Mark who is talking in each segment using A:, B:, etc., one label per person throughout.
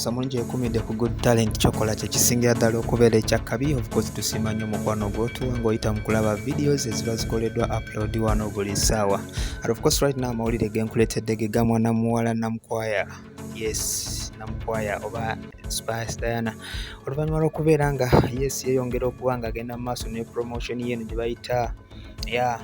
A: Mukasa mulungi ekumidde ku Good Talent kyokola kye kisingira ddala okubeera ekyakabi. Of course tusiima nnyo mukwano gw'otuwa ng'oyita mu kulaba videos eziba zikoleddwa upload wano buli ssaawa. And of course right now amawulire ge nkuleetedde ge ga mwana muwala Namukwaya. Yes, Namukwaya oba Spice Diana. Oluvannyuma lw'okubeera nga yes yeeyongera okuba ng'agenda mu maaso ne promotion y'eno gye bayita eya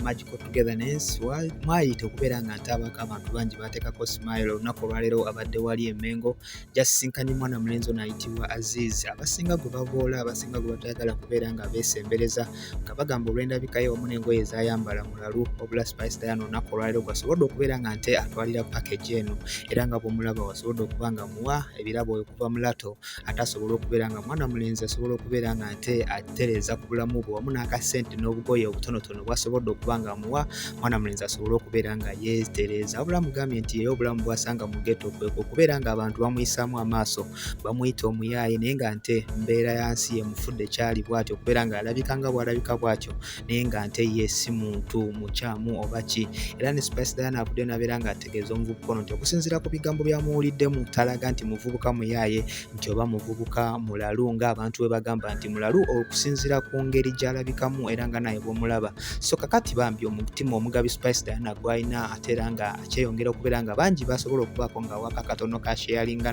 A: Magical Togetherness, mwayita okubeera nga ntaabako abantu bangi bateekako smile. Olunaku olwaleero abadde wali e Mengo jasisinkanye mwana mulenzi ono ayitibwa Aziz. Abasinga gwe bavoola, abasinga gwe batayagala kubeera nga beesembereza nga bagamba olw'endabikayo wamu n'engoye z'ayambala mulalu, wabula Spice Diana olunaku olwaleero gwasobodde okubeera nga nte atwalira package eno era nga bw'omulaba wasobodde okuba nga muwa ebirabo okuva mu lato ate asobole okubeera nga mwana mulenzi asobole okubeera nga nte atereeza ku bulamu bwe wamu n'akasente n'obugoye obutonotono bw'asobodde okuba nga muwa mwana mulenzi asobole okubeera nga yeetereeza. Wabula mugambye nti era obulamu bw'asanga mu ghetto kwe okubeera nga abantu bamuyisaamu amaaso bamuyita omuyaaye naye nga nte mbeera yansi emufudde kyali bw'atyo okubeera nga alabika nga bw'alabika bw'atyo naye nga nte ye si muntu mukyamu oba ki. Era ne Spice Diana avudde n'abeera nga ategeeza omuvubuka ono nti okusinziira ku bigambo byamuwuliddemu talaga nti muvubuka muyaaye nti oba muvubuka mulalu ng'abantu bwe bagamba nti mulalu okusinziira ku ngeri gy'alabikamu era nga naye bw'omulaba. So kakati bambi omutima omugabi Spice Diana gw'alina ate era nga akyeyongera okubeera nga bangi basobola okubaako nga waka katono ka sharinga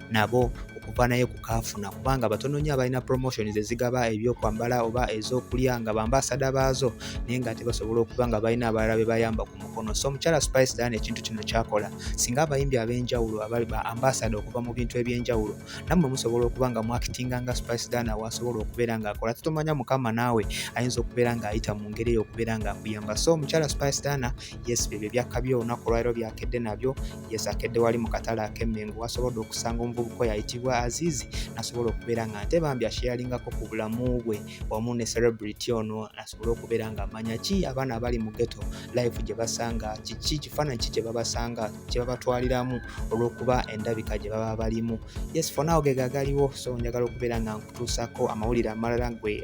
A: nabo okuva naye ku kaafuna kubanga batono nnyo abalina promotions ezigaba ebyokwambala oba ez'okulya nga bambasada baazo naye nga ate basobola okuba nga balina abalala be bayamba ku mukono. So omukyala Spice Diana ekintu kino kyakola singa abayimbi ab'enjawulo abali ba ambasada okuva mu bintu eby'enjawulo nammwe musobola okuba nga mwakitinga nga Spice Diana wasobola okubeera ng'akola. Tetomanya mukama naawe ayinza okubeera ng'ayita mu ngeri okubeera nga akuyamba. So omukyala Spice Diana yes bibyo byakabyo olunaku olwaleero byakedde nabyo yes akedde wali mu katale ak'Emmengo wasobodde okusanga omuvubuka oyo ayitibwa Azizi nasobola okubeera nga nte bambi asharingako ku bulamu bwe wamu ne celebrity ono asobola okubeera nga amanya ki abaana abali mu ghetto life gye basanga kiki kifaananyi ki gye babasanga kye babatwaliramu olw'okuba endabika gye baba balimu. Yes for now ge gagaliwo so njagala okubeera nga nkutuusako amawulire amalala gwe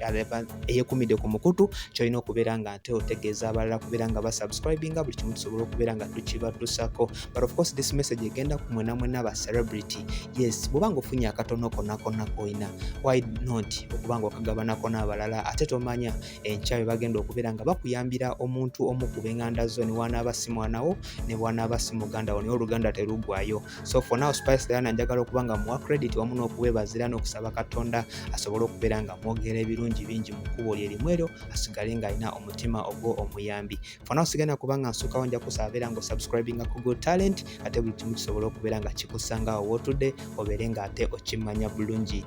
A: eyeekumidde ku mukutu kyolina okubeera nga nte otegeeza abalala kubeera nga basubscribinga buli kimu tusobola okubeera nga tukibatuusako. But of course this message egenda ku mwena mwena ba celebrity. Yes bw'oba nga ofunye akatono konna koina why not okuba nga okagabanako n'abalala ate tomanya enkya bwe bagenda okubeera nga bakuyambira omuntu omu ku b'eŋŋanda zo ne wanaaba si mwanawo ne bwanaaba si muganda wo naye oluganda teruggwayo. So for now Spice Diana njagala okuba nga muwa credit wamu n'okuweebazira n'okusaba Katonda asobole okubeera nga mwogera ebirungi bingi mu kkubo lye limu eryo asigale ng'alina omutima ogwo omuyambi. For now sigenda kuba nga nsookawo nja kusaba beera nga osubscribinga ku Good Talent ate buli kimu kisobola okubeera nga kikusanga awo w'otudde obeere ng'ate okimanya bulungi.